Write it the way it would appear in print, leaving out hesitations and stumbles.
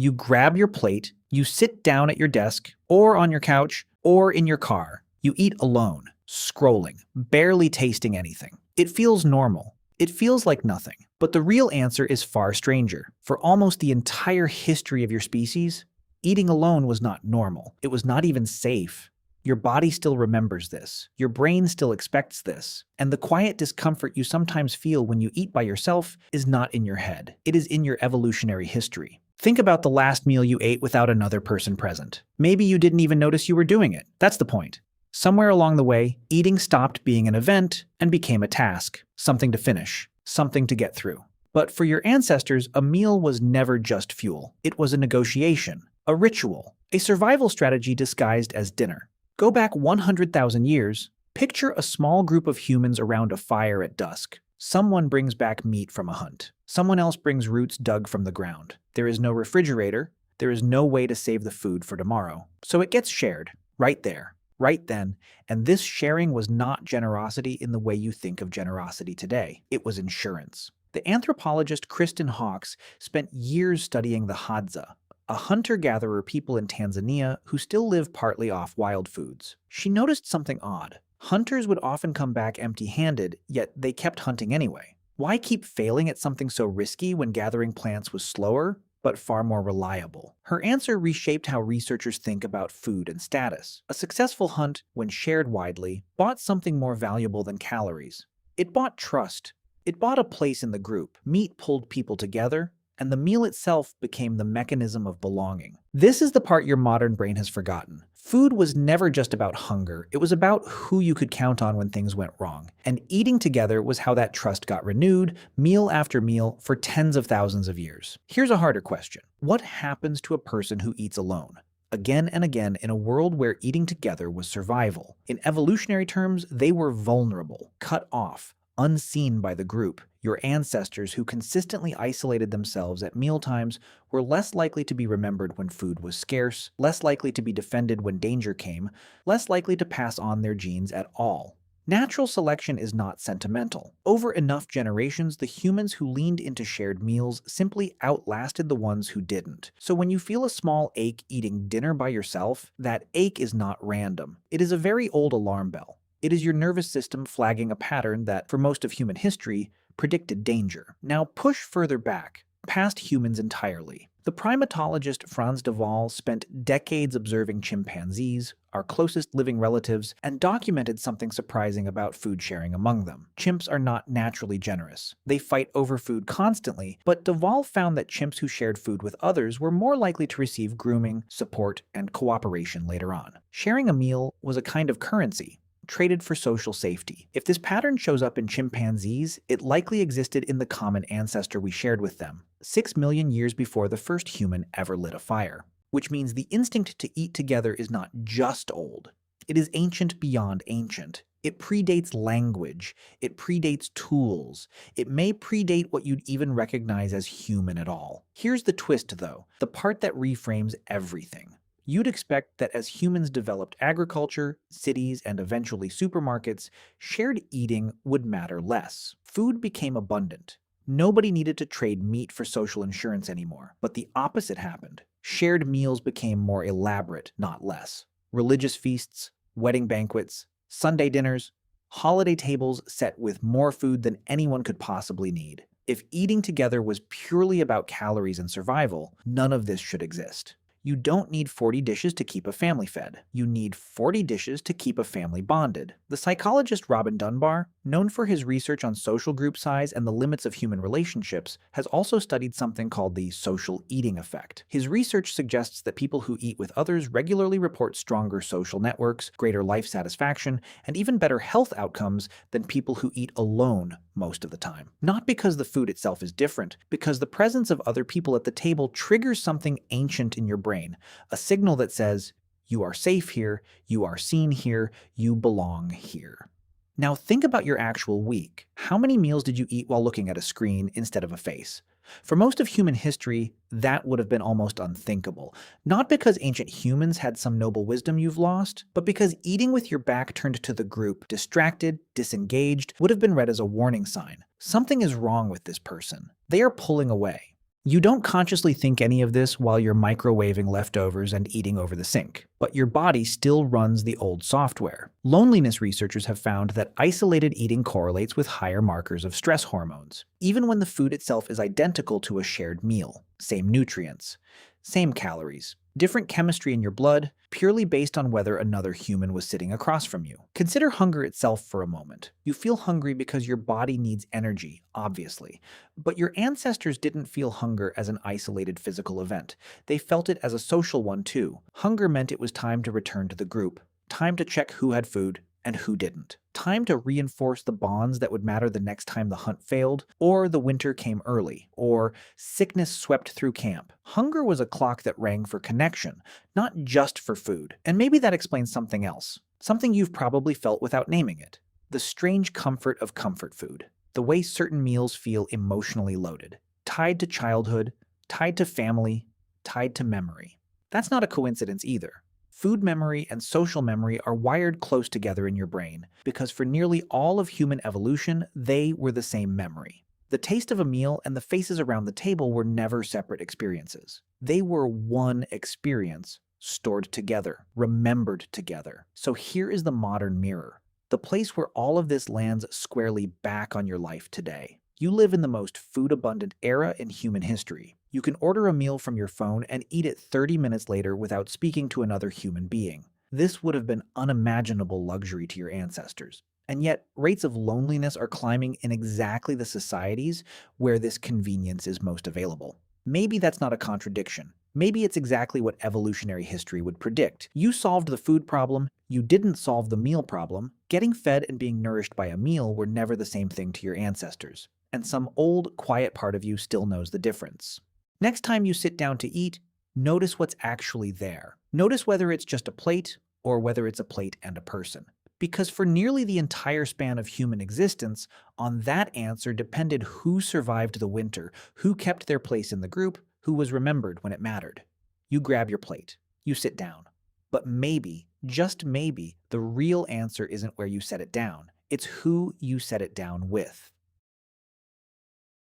You grab your plate, you sit down at your desk, or on your couch, or in your car. You eat alone, scrolling, barely tasting anything. It feels normal. It feels like nothing. But the real answer is far stranger. For almost the entire history of your species, eating alone was not normal. It was not even safe. Your body still remembers this. Your brain still expects this. And the quiet discomfort you sometimes feel when you eat by yourself is not in your head. It is in your evolutionary history. Think about the last meal you ate without another person present. Maybe you didn't even notice you were doing it. That's the point. Somewhere along the way, eating stopped being an event and became a task, something to finish, something to get through. But for your ancestors, a meal was never just fuel. It was a negotiation, a ritual, a survival strategy disguised as dinner. Go back 100,000 years, picture a small group of humans around a fire at dusk. Someone brings back meat from a hunt. Someone else brings roots dug from the ground. There is no refrigerator. There is no way to save the food for tomorrow. So it gets shared, right there, right then, and this sharing was not generosity in the way you think of generosity today. It was insurance. The anthropologist Kristen Hawkes spent years studying the Hadza, a hunter-gatherer people in Tanzania who still live partly off wild foods. She noticed something odd. Hunters would often come back empty-handed, yet they kept hunting anyway. Why keep failing at something so risky when gathering plants was slower, but far more reliable? Her answer reshaped how researchers think about food and status. A successful hunt, when shared widely, bought something more valuable than calories. It bought trust. It bought a place in the group. Meat pulled people together, and the meal itself became the mechanism of belonging. This is the part your modern brain has forgotten. Food was never just about hunger. It was about who you could count on when things went wrong. And eating together was how that trust got renewed, meal after meal, for tens of thousands of years. Here's a harder question. What happens to a person who eats alone? Again and again in a world where eating together was survival. In evolutionary terms, they were vulnerable, cut off, unseen by the group. Your ancestors, who consistently isolated themselves at mealtimes, were less likely to be remembered when food was scarce, less likely to be defended when danger came, less likely to pass on their genes at all. Natural selection is not sentimental. Over enough generations, the humans who leaned into shared meals simply outlasted the ones who didn't. So when you feel a small ache eating dinner by yourself, that ache is not random. It is a very old alarm bell. It is your nervous system flagging a pattern that, for most of human history, predicted danger. Now push further back, past humans entirely. The primatologist Frans de Waal spent decades observing chimpanzees, our closest living relatives, and documented something surprising about food sharing among them. Chimps are not naturally generous. They fight over food constantly, but de Waal found that chimps who shared food with others were more likely to receive grooming, support, and cooperation later on. Sharing a meal was a kind of currency, traded for social safety. If this pattern shows up in chimpanzees, it likely existed in the common ancestor we shared with them, 6 million years before the first human ever lit a fire. Which means the instinct to eat together is not just old. It is ancient beyond ancient. It predates language. It predates tools. It may predate what you'd even recognize as human at all. Here's the twist, though, the part that reframes everything. You'd expect that as humans developed agriculture, cities, and eventually supermarkets, shared eating would matter less. Food became abundant. Nobody needed to trade meat for social insurance anymore. But the opposite happened. Shared meals became more elaborate, not less. Religious feasts, wedding banquets, Sunday dinners, holiday tables set with more food than anyone could possibly need. If eating together was purely about calories and survival, none of this should exist. You don't need 40 dishes to keep a family fed. You need 40 dishes to keep a family bonded. The psychologist Robin Dunbar, known for his research on social group size and the limits of human relationships, has also studied something called the social eating effect. His research suggests that people who eat with others regularly report stronger social networks, greater life satisfaction, and even better health outcomes than people who eat alone most of the time. Not because the food itself is different, because the presence of other people at the table triggers something ancient in your brain, a signal that says, you are safe here, you are seen here, you belong here. Now think about your actual week. How many meals did you eat while looking at a screen instead of a face? For most of human history, that would have been almost unthinkable. Not because ancient humans had some noble wisdom you've lost, but because eating with your back turned to the group, distracted, disengaged, would have been read as a warning sign. Something is wrong with this person. They are pulling away. You don't consciously think any of this while you're microwaving leftovers and eating over the sink, but your body still runs the old software. Loneliness researchers have found that isolated eating correlates with higher markers of stress hormones, even when the food itself is identical to a shared meal. Same nutrients, same calories, different chemistry in your blood, purely based on whether another human was sitting across from you. Consider hunger itself for a moment. You feel hungry because your body needs energy, obviously. But your ancestors didn't feel hunger as an isolated physical event. They felt it as a social one too. Hunger meant it was time to return to the group, time to check who had food and who didn't, time to reinforce the bonds that would matter the next time the hunt failed, or the winter came early, or sickness swept through camp. Hunger was a clock that rang for connection, not just for food. And maybe that explains something else, something you've probably felt without naming it: the strange comfort of comfort food. The way certain meals feel emotionally loaded, tied to childhood, tied to family, tied to memory. That's not a coincidence either. Food memory and social memory are wired close together in your brain because for nearly all of human evolution, they were the same memory. The taste of a meal and the faces around the table were never separate experiences. They were one experience, stored together, remembered together. So here is the modern mirror, the place where all of this lands squarely back on your life today. You live in the most food-abundant era in human history. You can order a meal from your phone and eat it 30 minutes later without speaking to another human being. This would have been unimaginable luxury to your ancestors. And yet, rates of loneliness are climbing in exactly the societies where this convenience is most available. Maybe that's not a contradiction. Maybe it's exactly what evolutionary history would predict. You solved the food problem, you didn't solve the meal problem. Getting fed and being nourished by a meal were never the same thing to your ancestors. And some old, quiet part of you still knows the difference. Next time you sit down to eat, notice what's actually there. Notice whether it's just a plate or whether it's a plate and a person. Because for nearly the entire span of human existence, on that answer depended who survived the winter, who kept their place in the group, who was remembered when it mattered. You grab your plate. You sit down. But maybe, just maybe, the real answer isn't where you set it down. It's who you set it down with.